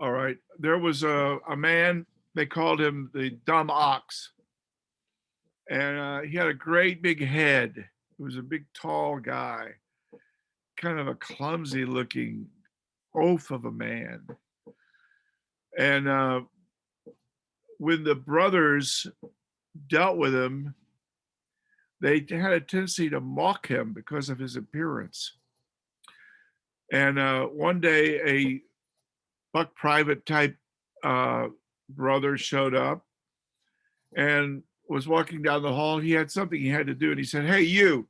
All right. There was a man, they called him the dumb ox, and he had a great big head. He was a big, tall guy, kind of a clumsy looking oaf of a man. And when the brothers dealt with him, they had a tendency to mock him because of his appearance. And one day, a buck private type brother showed up and was walking down the hall. He had something he had to do, and he said, "Hey, you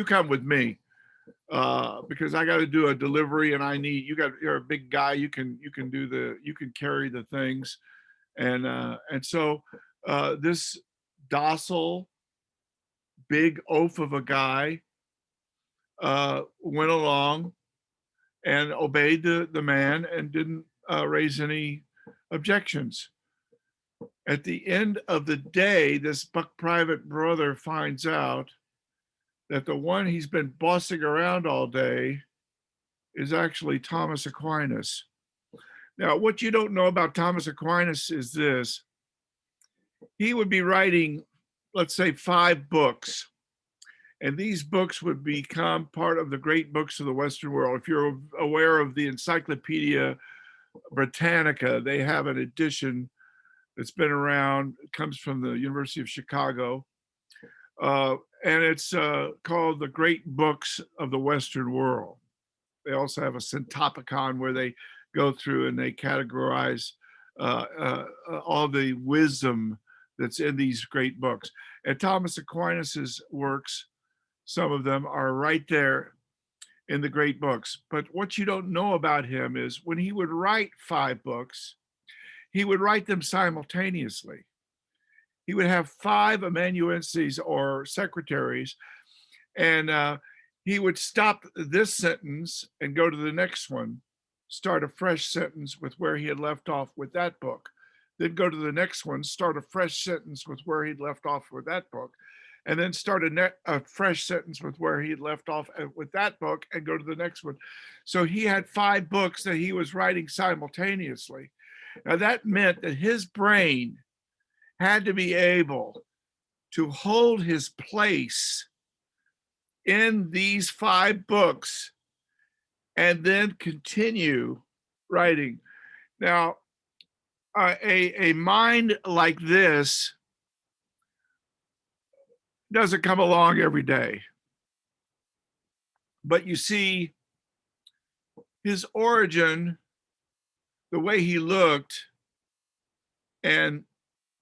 come with me because I got to do a delivery, and you're a big guy. You can carry the things." And so this docile, big oaf of a guy went along and obeyed the man and didn't raise any objections. At the end of the day, this buck private brother finds out that the one he's been bossing around all day is actually Thomas Aquinas. Now, what you don't know about Thomas Aquinas is this. He would be writing, let's say, 5 books, and these books would become part of the great books of the Western world. If you're aware of the Encyclopedia Britannica, they have an edition that's been around. It comes from the University of Chicago, and it's called The Great Books of the Western World. They also have a Syntopicon where they go through and they categorize all the wisdom that's in these great books. And Thomas Aquinas's works, some of them are right there in the great books. But what you don't know about him is when he would write 5 books, he would write them simultaneously. He would have 5 amanuenses or secretaries, and he would stop this sentence and go to the next one, start a fresh sentence with where he had left off with that book, then go to the next one, start a fresh sentence with where he'd left off with that book, and then start a fresh sentence with where he'd left off with that book and go to the next one. So he had 5 books that he was writing simultaneously. Now that meant that his brain had to be able to hold his place in these 5 books and then continue writing. Now, a mind like this doesn't come along every day. But you see, his origin, the way he looked, and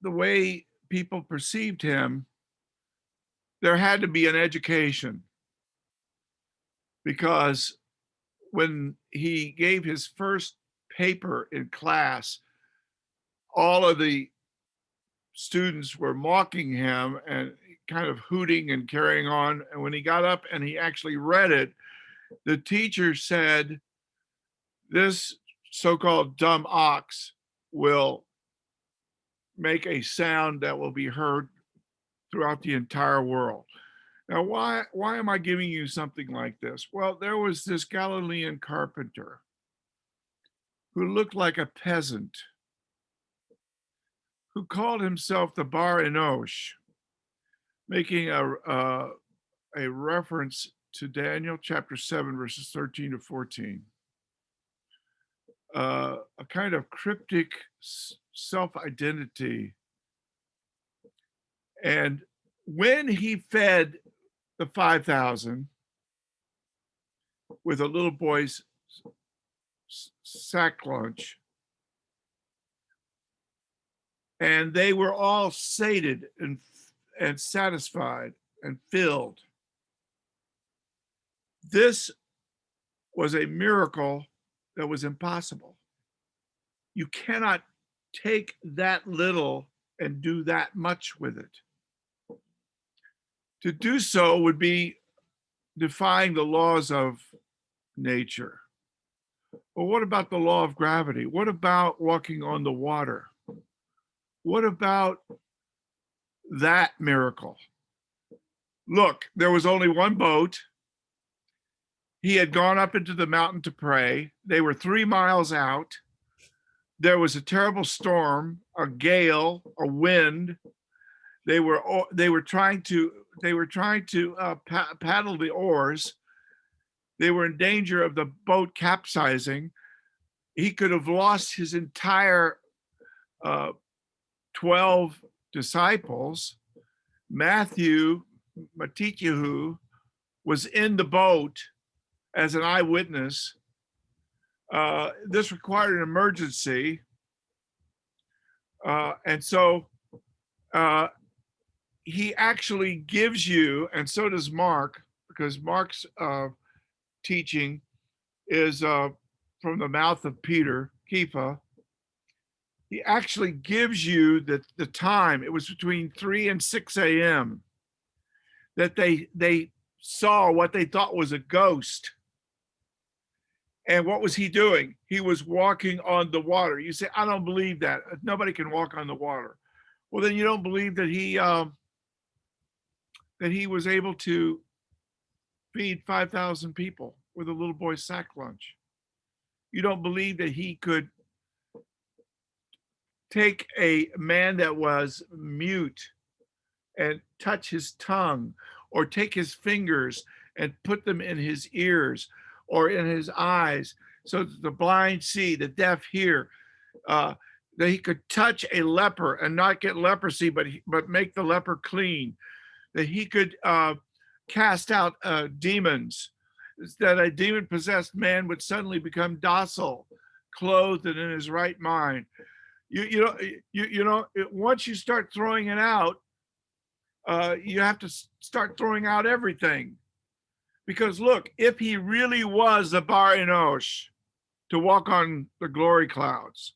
the way people perceived him, there had to be an education. Because when he gave his first paper in class, all of the students were mocking him and kind of hooting and carrying on. And when he got up and he actually read it, the teacher said, "This so-called dumb ox will make a sound that will be heard throughout the entire world." Now, why am I giving you something like this? Well, there was this Galilean carpenter who looked like a peasant, who called himself the Bar Enosh, making a reference to Daniel chapter 7, verses 13 to 14. A kind of cryptic self-identity. And when he fed the 5,000 with a little boy's sack lunch, and they were all sated and satisfied and filled, this was a miracle that was impossible. You cannot take that little and do that much with it. To do so would be defying the laws of nature. Well, what about the law of gravity? What about walking on the water? What about that miracle? Look, there was only one boat. He had gone up into the mountain to pray. They were 3 miles out. there was a terrible storm, a gale, a wind. They were trying to paddle the oars. They were in danger of the boat capsizing. He could have lost his entire 12 disciples. Matthew was in the boat as an eyewitness. This required an emergency. And so he actually gives you, and so does Mark, because Mark's teaching is from the mouth of Peter, Kepha. He actually gives you the time. It was between 3 and 6 a.m. that they saw what they thought was a ghost. And what was he doing? He was walking on the water. You say, I don't believe that. Nobody can walk on the water. Well, then you don't believe that he was able to feed 5,000 people with a little boy's sack lunch. You don't believe that he could take a man that was mute and touch his tongue, or take his fingers and put them in his ears or in his eyes, so that the blind see, the deaf hear, that he could touch a leper and not get leprosy, but make the leper clean, that he could cast out demons, that a demon-possessed man would suddenly become docile, clothed and in his right mind. Once you start throwing it out, you have to start throwing out everything. Because look, if he really was the Bar Enosh to walk on the glory clouds,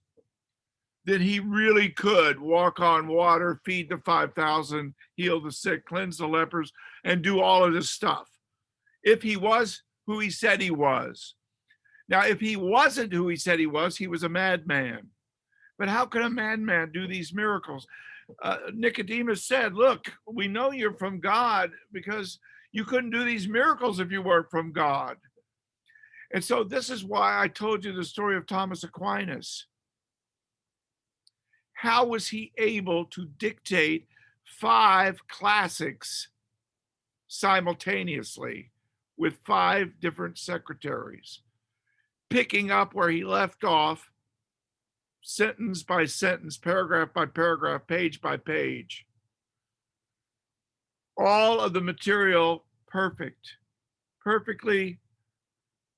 then he really could walk on water, feed the 5,000, heal the sick, cleanse the lepers, and do all of this stuff. If he was who he said he was. Now, if he wasn't who he said he was a madman. But how could a madman do these miracles? Nicodemus said, look, we know you're from God because you couldn't do these miracles if you weren't from God. And so this is why I told you the story of Thomas Aquinas. How was he able to dictate 5 classics simultaneously with 5 different secretaries, picking up where he left off, sentence by sentence, paragraph by paragraph, page by page? All of the material perfectly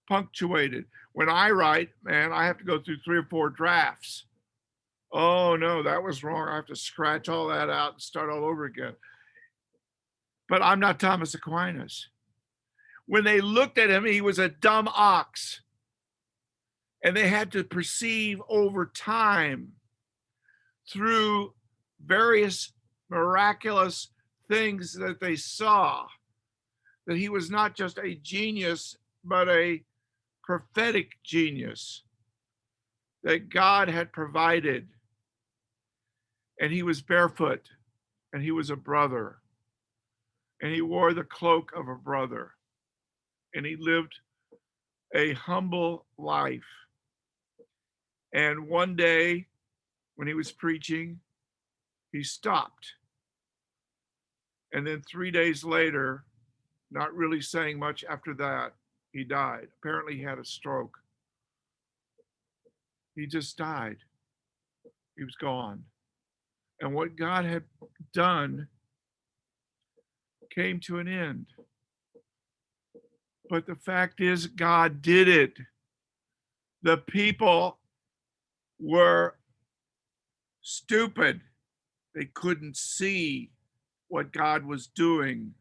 punctuated. When I write, man, I have to go through 3 or 4 drafts. Oh no, that was wrong. I have to scratch all that out and start all over again. But I'm not Thomas Aquinas. When they looked at him, he was a dumb ox. And they had to perceive over time, through various miraculous things that they saw, that he was not just a genius, but a prophetic genius that God had provided. And he was barefoot, and he was a brother, and he wore the cloak of a brother, and he lived a humble life. And one day when he was preaching, he stopped. And then 3 days later, not really saying much after that, he died. Apparently he had a stroke. He just died. He was gone. And what God had done came to an end. But the fact is, God did it. The people were stupid. They couldn't see what God was doing.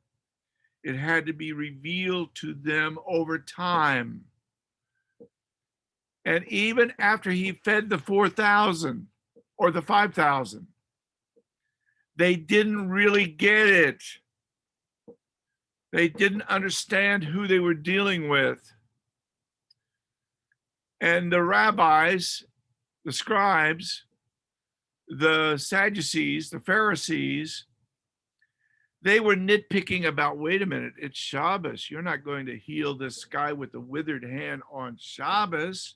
It had to be revealed to them over time. And even after he fed the 4,000 or the 5,000, they didn't really get it. They didn't understand who they were dealing with. And the rabbis, the scribes, the Sadducees, the Pharisees, they were nitpicking about, wait a minute, it's Shabbos. You're not going to heal this guy with the withered hand on Shabbos.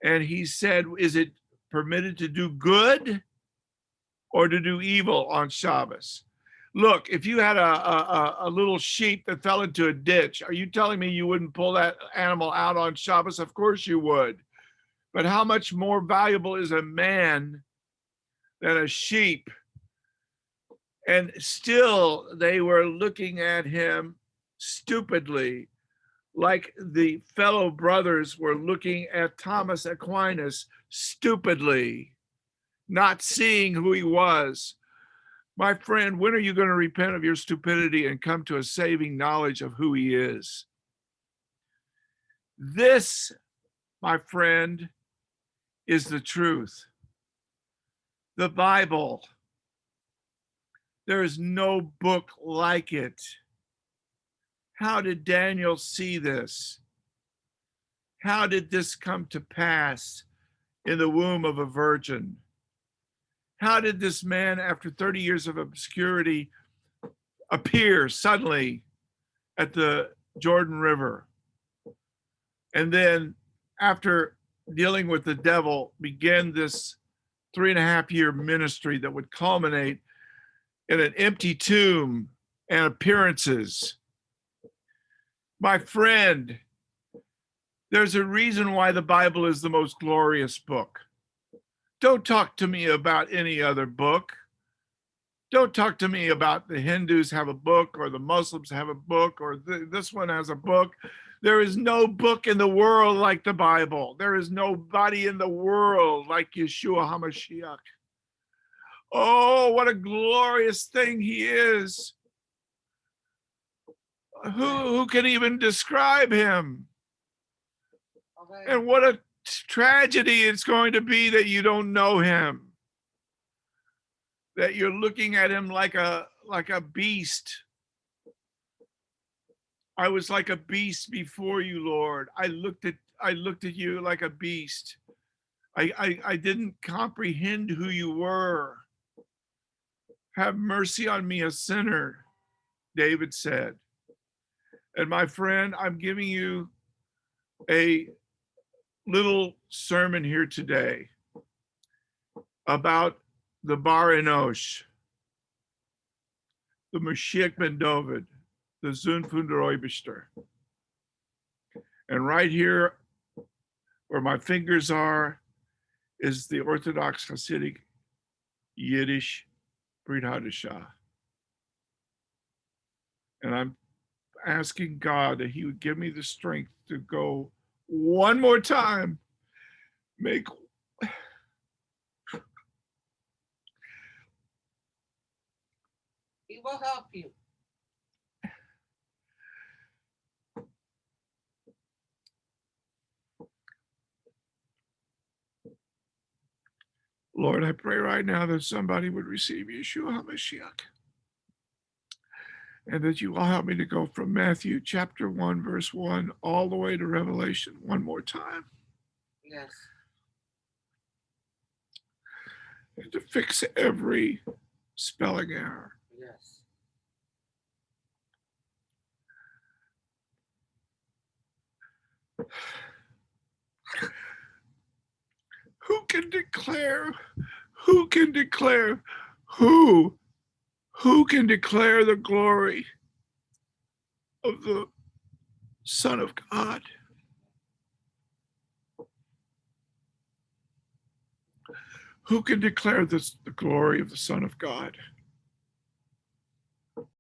And he said, is it permitted to do good or to do evil on Shabbos? Look, if you had a little sheep that fell into a ditch, are you telling me you wouldn't pull that animal out on Shabbos? Of course you would. But how much more valuable is a man than a sheep? And still they were looking at him stupidly, like the fellow brothers were looking at Thomas Aquinas stupidly, not seeing who he was. My friend, when are you going to repent of your stupidity and come to a saving knowledge of who he is? This, my friend, is the truth. The Bible. There is no book like it. How did Daniel see this? How did this come to pass in the womb of a virgin? How did this man, after 30 years of obscurity, appear suddenly at the Jordan River? And then, after dealing with the devil, began this 3.5-year ministry that would culminate in an empty tomb and appearances. My friend, there's a reason why the Bible is the most glorious book. Don't talk to me about any other book. Don't talk to me about the Hindus have a book or the Muslims have a book or this one has a book. There is no book in the world like the Bible. There is nobody in the world like Yeshua HaMashiach. Oh, what a glorious thing he is. Who can even describe him? Okay. And what a tragedy it's going to be that you don't know him, that you're looking at him like a beast. I was like a beast before you, Lord. I looked at you like a beast. I didn't comprehend who you were. Have mercy on me, a sinner, David said. And my friend, I'm giving you a little sermon here today about the Bar Enosh, the Mashiach ben David, the Zun von der Oibishter. And right here, where my fingers are, is the Orthodox Hasidic Yiddish Brit Hadashah. And I'm asking God that he would give me the strength to go one more time, make he will help you. Lord, I pray right now that somebody would receive Yeshua HaMashiach, and that you will help me to go from Matthew chapter 1, verse 1, all the way to Revelation one more time. Yes. And to fix every spelling error. Yes. Who can declare the glory of the Son of God? Who can declare the glory of the Son of God?